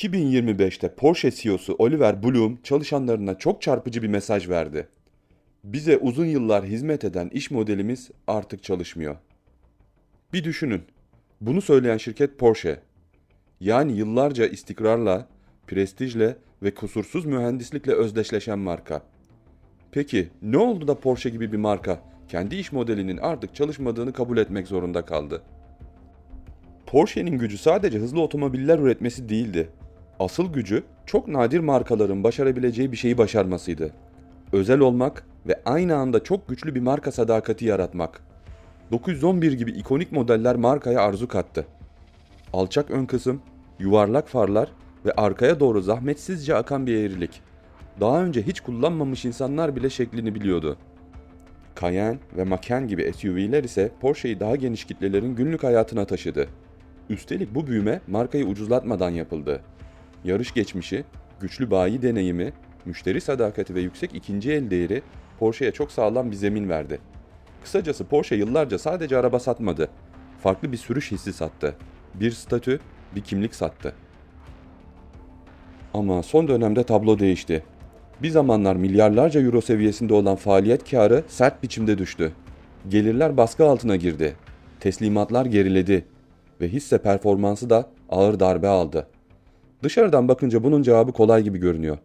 2025'te Porsche CEO'su Oliver Blume çalışanlarına çok çarpıcı bir mesaj verdi. Bize uzun yıllar hizmet eden iş modelimiz artık çalışmıyor. Bir düşünün. Bunu söyleyen şirket Porsche. Yani yıllarca istikrarla, prestijle ve kusursuz mühendislikle özdeşleşen marka. Peki ne oldu da Porsche gibi bir marka kendi iş modelinin artık çalışmadığını kabul etmek zorunda kaldı? Porsche'nin gücü sadece hızlı otomobiller üretmesi değildi. Asıl gücü çok nadir markaların başarabileceği bir şeyi başarmasıydı. Özel olmak ve aynı anda çok güçlü bir marka sadakati yaratmak. 911 gibi ikonik modeller markaya arzu kattı. Alçak ön kısım, yuvarlak farlar ve arkaya doğru zahmetsizce akan bir eğrilik. Daha önce hiç kullanmamış insanlar bile şeklini biliyordu. Cayenne ve Macan gibi SUV'ler ise Porsche'yi daha geniş kitlelerin günlük hayatına taşıdı. Üstelik bu büyüme markayı ucuzlatmadan yapıldı. Yarış geçmişi, güçlü bayi deneyimi, müşteri sadakati ve yüksek ikinci el değeri Porsche'ye çok sağlam bir zemin verdi. Kısacası Porsche yıllarca sadece araba satmadı. Farklı bir sürüş hissi sattı. Bir statü, bir kimlik sattı. Ama son dönemde tablo değişti. Bir zamanlar milyarlarca euro seviyesinde olan faaliyet karı sert biçimde düştü. Gelirler baskı altına girdi. Teslimatlar geriledi ve hisse performansı da ağır darbe aldı. Dışarıdan bakınca bunun cevabı kolay gibi görünüyor.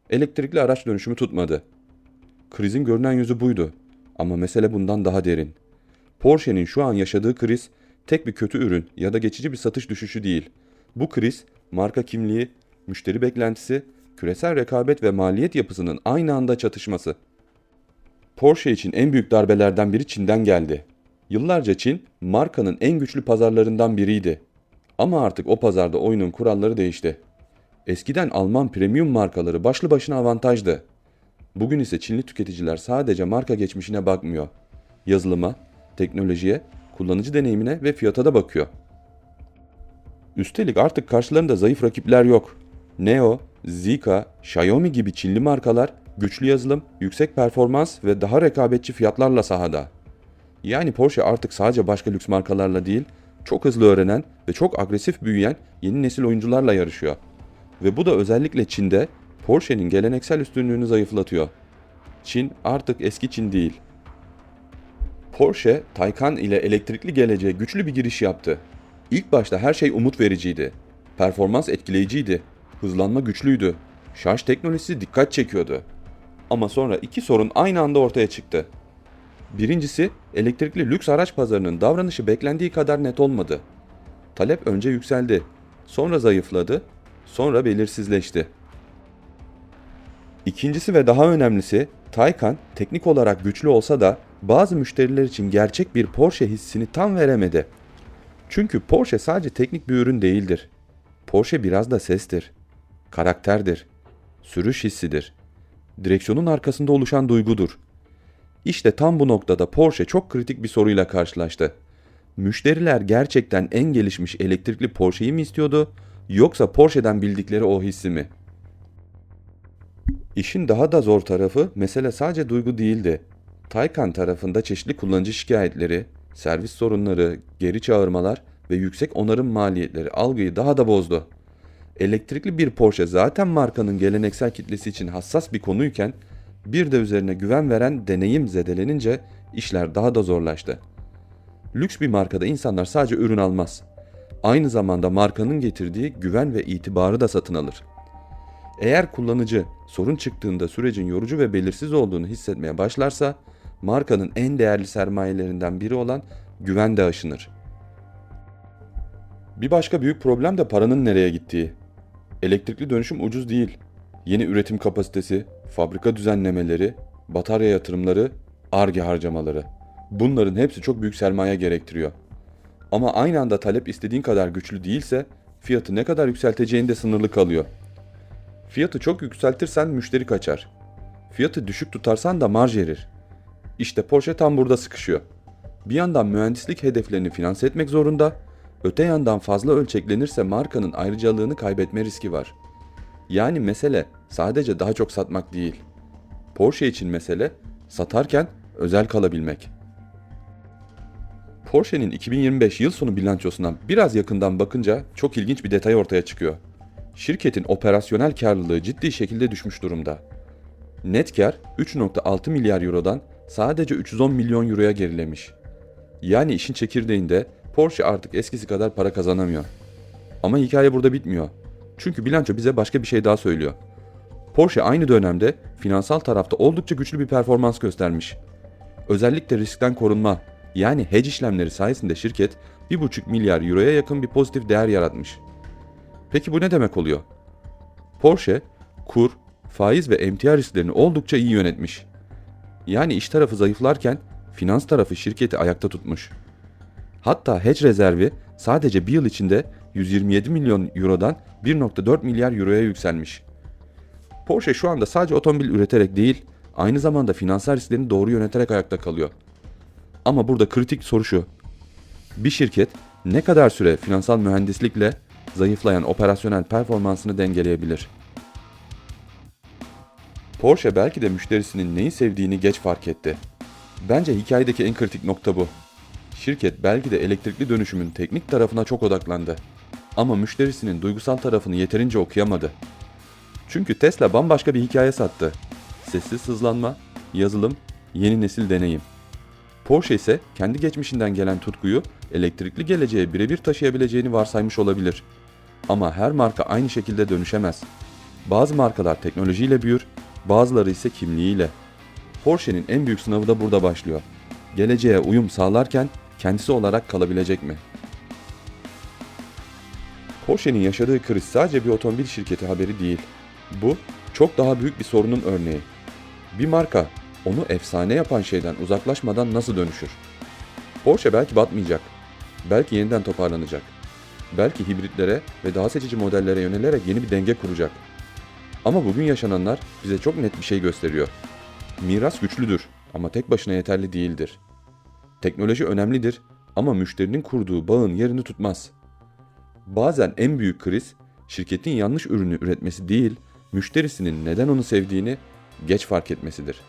Elektrikli araç dönüşümü tutmadı. Krizin görünen yüzü buydu. Ama mesele bundan daha derin. Porsche'nin şu an yaşadığı kriz tek bir kötü ürün ya da geçici bir satış düşüşü değil. Bu kriz marka kimliği, müşteri beklentisi, küresel rekabet ve maliyet yapısının aynı anda çatışması. Porsche için en büyük darbelerden biri Çin'den geldi. Yıllarca Çin markanın en güçlü pazarlarından biriydi. Ama artık o pazarda oyunun kuralları değişti. Eskiden Alman premium markaları başlı başına avantajdı. Bugün ise Çinli tüketiciler sadece marka geçmişine bakmıyor. Yazılıma, teknolojiye, kullanıcı deneyimine ve fiyata da bakıyor. Üstelik artık karşılarında zayıf rakipler yok. Neo, Zeekr, Xiaomi gibi Çinli markalar güçlü yazılım, yüksek performans ve daha rekabetçi fiyatlarla sahada. Yani Porsche artık sadece başka lüks markalarla değil, çok hızlı öğrenen ve çok agresif büyüyen yeni nesil oyuncularla yarışıyor. Ve bu da özellikle Çin'de Porsche'nin geleneksel üstünlüğünü zayıflatıyor. Çin artık eski Çin değil. Porsche, Taycan ile elektrikli geleceğe güçlü bir giriş yaptı. İlk başta her şey umut vericiydi. Performans etkileyiciydi. Hızlanma güçlüydü. Şarj teknolojisi dikkat çekiyordu. Ama sonra iki sorun aynı anda ortaya çıktı. Birincisi, elektrikli lüks araç pazarının davranışı beklendiği kadar net olmadı. Talep önce yükseldi, sonra zayıfladı, sonra belirsizleşti. İkincisi ve daha önemlisi, Taycan teknik olarak güçlü olsa da bazı müşteriler için gerçek bir Porsche hissini tam veremedi. Çünkü Porsche sadece teknik bir ürün değildir. Porsche biraz da sestir, karakterdir, sürüş hissidir, direksiyonun arkasında oluşan duygudur. İşte tam bu noktada Porsche çok kritik bir soruyla karşılaştı. Müşteriler gerçekten en gelişmiş elektrikli Porsche'yi mi istiyordu, yoksa Porsche'den bildikleri o hissi mi? İşin daha da zor tarafı mesele sadece duygu değildi. Taycan tarafında çeşitli kullanıcı şikayetleri, servis sorunları, geri çağırmalar ve yüksek onarım maliyetleri algıyı daha da bozdu. Elektrikli bir Porsche zaten markanın geleneksel kitlesi için hassas bir konuyken bir de üzerine güven veren deneyim zedelenince işler daha da zorlaştı. Lüks bir markada insanlar sadece ürün almaz. Aynı zamanda markanın getirdiği güven ve itibarı da satın alır. Eğer kullanıcı sorun çıktığında sürecin yorucu ve belirsiz olduğunu hissetmeye başlarsa, markanın en değerli sermayelerinden biri olan güven de aşınır. Bir başka büyük problem de paranın nereye gittiği. Elektrikli dönüşüm ucuz değil. Yeni üretim kapasitesi, fabrika düzenlemeleri, batarya yatırımları, Ar-Ge harcamaları. Bunların hepsi çok büyük sermaye gerektiriyor. Ama aynı anda talep istediğin kadar güçlü değilse, fiyatı ne kadar yükselteceğin de sınırlı kalıyor. Fiyatı çok yükseltirsen müşteri kaçar. Fiyatı düşük tutarsan da marj erir. İşte Porsche tam burada sıkışıyor. Bir yandan mühendislik hedeflerini finanse etmek zorunda, öte yandan fazla ölçeklenirse markanın ayrıcalığını kaybetme riski var. Yani mesele sadece daha çok satmak değil. Porsche için mesele satarken özel kalabilmek. Porsche'nin 2025 yıl sonu bilançosuna biraz yakından bakınca çok ilginç bir detay ortaya çıkıyor. Şirketin operasyonel karlılığı ciddi şekilde düşmüş durumda. Net kar 3,6 milyar eurodan sadece 310 milyon euroya gerilemiş. Yani işin çekirdeğinde Porsche artık eskisi kadar para kazanamıyor. Ama hikaye burada bitmiyor. Çünkü bilanço bize başka bir şey daha söylüyor. Porsche aynı dönemde finansal tarafta oldukça güçlü bir performans göstermiş. Özellikle riskten korunma, yani hedge işlemleri sayesinde şirket 1,5 milyar euroya yakın bir pozitif değer yaratmış. Peki bu ne demek oluyor? Porsche, kur, faiz ve emtia risklerini oldukça iyi yönetmiş. Yani iş tarafı zayıflarken finans tarafı şirketi ayakta tutmuş. Hatta hedge rezervi sadece bir yıl içinde 127 milyon eurodan 1,4 milyar euroya yükselmiş. Porsche şu anda sadece otomobil üreterek değil, aynı zamanda finansal risklerini doğru yöneterek ayakta kalıyor. Ama burada kritik soru şu: bir şirket ne kadar süre finansal mühendislikle zayıflayan operasyonel performansını dengeleyebilir? Porsche belki de müşterisinin neyi sevdiğini geç fark etti. Bence hikayedeki en kritik nokta bu. Şirket belki de elektrikli dönüşümün teknik tarafına çok odaklandı. Ama müşterisinin duygusal tarafını yeterince okuyamadı. Çünkü Tesla bambaşka bir hikaye sattı. Sessiz hızlanma, yazılım, yeni nesil deneyim. Porsche ise kendi geçmişinden gelen tutkuyu elektrikli geleceğe birebir taşıyabileceğini varsaymış olabilir. Ama her marka aynı şekilde dönüşemez. Bazı markalar teknolojiyle büyür, bazıları ise kimliğiyle. Porsche'nin en büyük sınavı da burada başlıyor. Geleceğe uyum sağlarken kendisi olarak kalabilecek mi? Porsche'nin yaşadığı kriz sadece bir otomobil şirketi haberi değil. Bu çok daha büyük bir sorunun örneği. Bir marka onu efsane yapan şeyden uzaklaşmadan nasıl dönüşür? Porsche belki batmayacak, belki yeniden toparlanacak, belki hibritlere ve daha seçici modellere yönelerek yeni bir denge kuracak. Ama bugün yaşananlar bize çok net bir şey gösteriyor. Miras güçlüdür ama tek başına yeterli değildir. Teknoloji önemlidir ama müşterinin kurduğu bağın yerini tutmaz. Bazen en büyük kriz şirketin yanlış ürünü üretmesi değil, müşterisinin neden onu sevdiğini geç fark etmesidir.